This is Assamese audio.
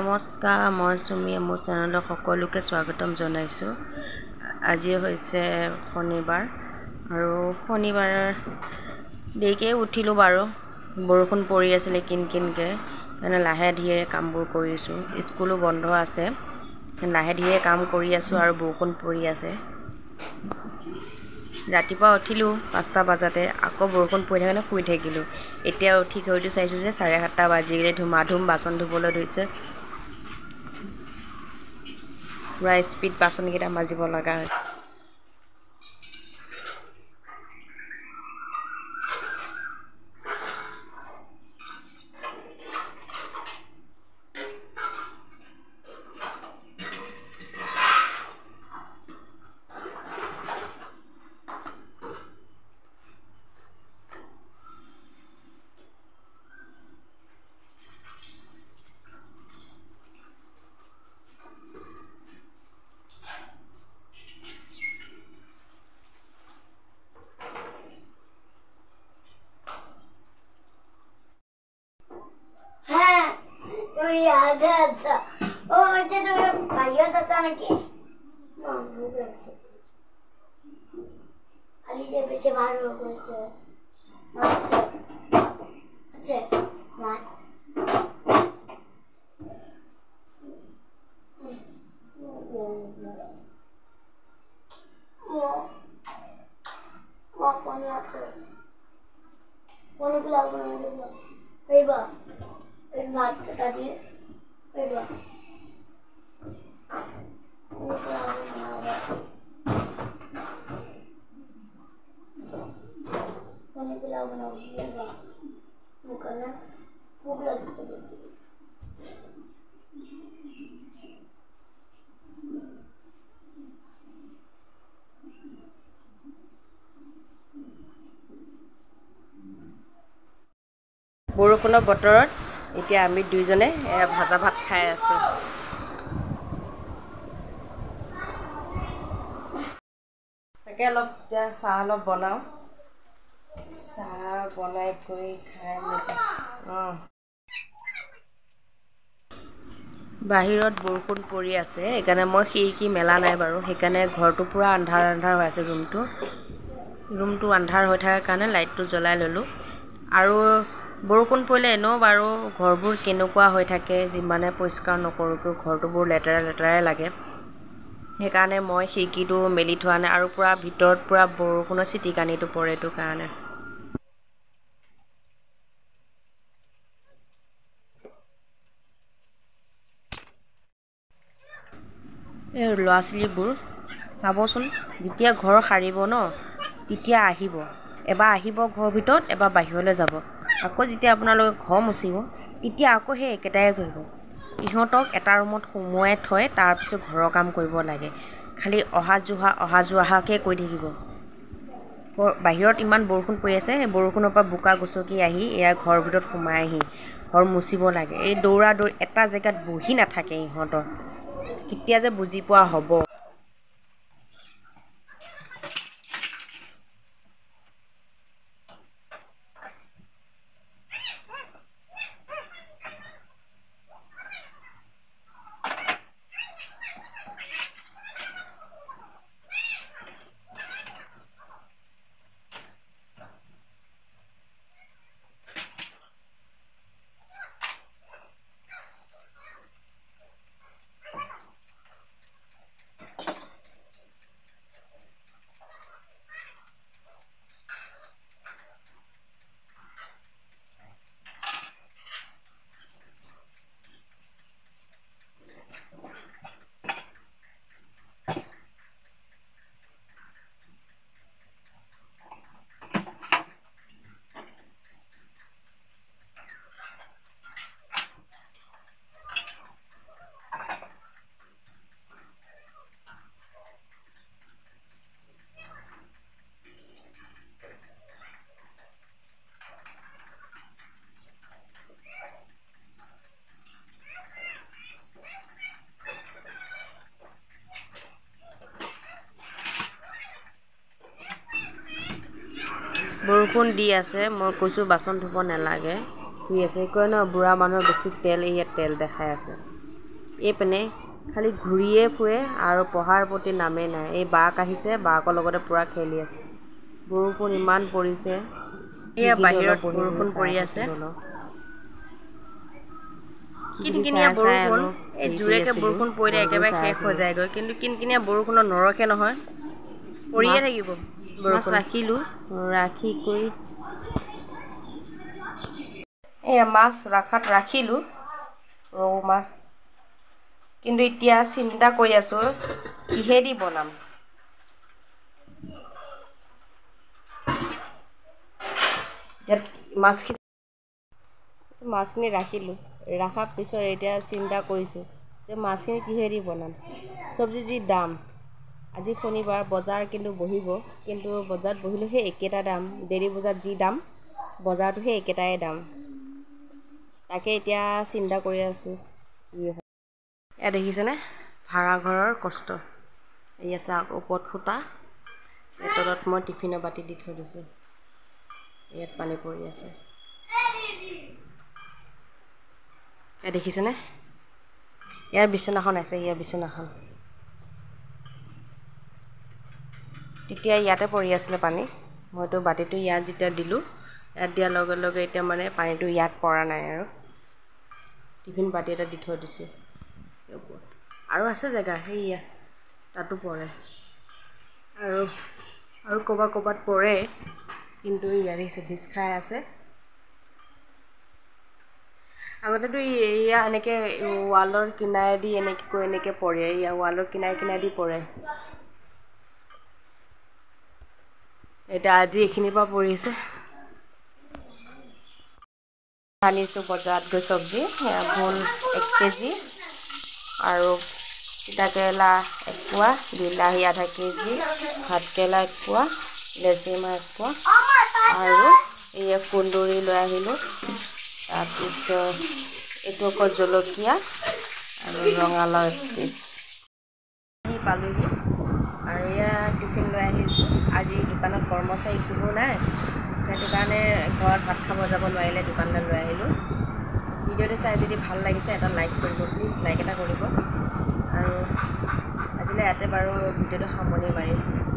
নমস্কাৰ, মই সুমি মোৰ চেনেলত সকলোকে স্বাগতম জনাইছোঁ। আজি হৈছে শনিবাৰ আৰু শনিবাৰ দেৰিকৈ উঠিলোঁ বাৰু। বৰষুণ পৰি আছিলে কিনকিনকৈ, সেইকাৰণে লাহে ধীৰে কামবোৰ কৰিছোঁ। স্কুলো বন্ধ আছে, লাহে ধীৰে কাম কৰি আছোঁ আৰু বৰষুণ পৰি আছে। ৰাতিপুৱা উঠিলোঁ 5টা বজাতে, আকৌ বৰষুণ পৰি থাকে কাৰণে শুই থাকিলোঁ। এতিয়া উঠি ঘড়ীটো চাইছোঁ যে 7:30 বাজি গ'লে, ধুমাধুম বাচন ধুবলৈ ধৰিছে। পূৰা স্পীড বাচনকেইটা মাজিব লগা হয়। বৰষুণৰ বতৰত এতিয়া আমি দুইজনে ভাজা ভাত খাই আছোঁ। তাকে এতিয়া চাহ অলপ বনাওঁ। চাহ বনাই কৰি খাই বাহিৰত বৰষুণ পৰি আছে, সেইকাৰণে মই খিৰিকী মেলা নাই বাৰু। সেইকাৰণে ঘৰটো পূৰা আন্ধাৰ আন্ধাৰ হৈ আছে। ৰুমটো আন্ধাৰ হৈ থকাৰ কাৰণে লাইটটো জ্বলাই ল'লোঁ। আৰু বৰষুণ পৰিলে এনেও বাৰু ঘৰবোৰ কেনেকুৱা হৈ থাকে, যিমানে পৰিষ্কাৰ নকৰোঁ কিয় ঘৰটো বৰ লেতেৰা লেতেৰাই লাগে। সেইকাৰণে মই খিৰিকীটো মেলি থোৱা নাই আৰু পূৰা ভিতৰত পূৰা বৰষুণৰ চিটিকানিটো পৰে, এইটো কাৰণে। এই ল'ৰা ছোৱালীবোৰ চাবচোন, যেতিয়া ঘৰ সাৰিব ন, তেতিয়া আহিব। এবাৰ আহিব ঘৰৰ ভিতৰত, এবাৰ বাহিৰলৈ যাব। আকৌ যেতিয়া আপোনালোকে ঘৰ মুচিব, তেতিয়া আকৌ সেই একেটাই কৰিব। ইহঁতক এটা ৰুমত সুমুৱাই থৈ তাৰপিছত ঘৰৰ কাম কৰিব লাগে। খালি অহা যোৱাকে কৰি থাকিব। বাহিৰত ইমান বৰষুণ পৰি আছে, সেই বৰষুণৰ পৰা বোকা গচকি আহি এয়া ঘৰৰ ভিতৰত সোমাইহি। ঘৰ মুচিব লাগে। এই দৌৰা দৌৰি এটা জেগাত বহি নাথাকে ইহঁতৰ। কেতিয়া যে বুজি পোৱা হ'ব। বৰষুণ দি আছে, মই কৈছোঁ বাচন ধুব নালাগে, শুই আছে। কয় ন বুঢ়া মানুহৰ বেছি তেল, ইয়াত তেল দেখাই আছে। এইপিনে খালি ঘূৰিয়ে ফুৰে আৰু পঢ়াৰ প্ৰতি নামেই নাই। এই বাঘ আহিছে, বাঘৰ লগতে পূৰা খেলি আছে। বৰষুণ ইমান পৰিছে, এয়া বাহিৰত বৰষুণ পৰি আছে। কিনকিনীয়া বৰষুণ, এই জোৰেকৈ বৰষুণ পৰিলে একেবাৰে শেষ হৈ যায়গৈ, কিন্তু কিনকিনীয়া বৰষুণত নৰখে নহয়, পৰিয়ে থাকিব। মাছ ৰাখিলোঁ, ৰাখি কৰি এয়া মাছ ৰাখিলোঁ, ৰৌ মাছ। কিন্তু এতিয়া চিন্তা কৰি আছোঁ কিহেদি বনাম। মাছখিনি ৰাখিলোঁ, ৰখাৰ পিছত এতিয়া চিন্তা কৰিছোঁ যে মাছখিনি কিহেদি বনাম। চব্জি যি দাম, আজি শনিবাৰ বজাৰ কিন্তু বহিব, কিন্তু বজাৰত বহিলেও সেই একেটা দাম। ডেইলি বজাৰত যি দাম, বজাৰতো সেই একেটাই দাম। তাকে এতিয়া চিন্তা কৰি আছোঁ কি হয়। এয়া দেখিছেনে ভাড়াঘৰৰ কষ্ট। এয়া চাওক ওপৰত ফুটা, তলত মই টিফিনৰ বাতি দি থৈ দিছোঁ। ইয়াত পানী পৰি আছে। এয়া দেখিছেনে, ইয়াৰ বিচনাখন আছে, ইয়াৰ বিচনাখন তেতিয়া ইয়াতে পৰি আছিলে পানী। মইতো বাতিটো ইয়াত যেতিয়া দিলোঁ, ইয়াত দিয়াৰ লগে লগে এতিয়া মানে পানীটো ইয়াত পৰা নাই আৰু। টিফিন বাতি এটা দি থৈ দিছোঁ। আৰু আছে জেগা, সেইয়া তাতো পৰে, আৰু ক'ৰবাত পৰে, কিন্তু ইয়াত দেখিছে ভিজ খাই আছে। আগতেতো এয়া এনেকৈ ৱালৰ কিনাৰেদি এনেকৈ পৰে, এয়া ৱালৰ কিনাৰেদি পৰে। এতিয়া আজি এইখিনিৰ পৰা পৰিছে। আনিছোঁ বজাৰত গৈ চব্জি, ভোল 1 কেজি আৰু তিতাকেৰেলা 1 পোৱা, বিলাহী আধা কেজি, ভাতকেৰেলা 1 পোৱা, লেচেৰিমাহ 1 পোৱা আৰু এয়া কুন্দুৰি লৈ আহিলোঁ। তাৰপিছত এইটো আকৌ জলকীয়া আৰু ৰঙালাও 1 পিচ। পালোহি আৰু এয়া টিফিন লৈ আহিছোঁ। আজি দোকানত কৰ্মচাৰী কোনো নাই, সেইটো কাৰণে ঘৰত ভাত খাব যাব নোৱাৰিলে দোকানলৈ লৈ আহিলোঁ। ভিডিঅ'টো চাই যদি ভাল লাগিছে এটা লাইক কৰিব প্লিজ, লাইক এটা কৰিব। আৰু আজিলৈ ইয়াতে বাৰু ভিডিঅ'টো সামৰণি মাৰিছোঁ।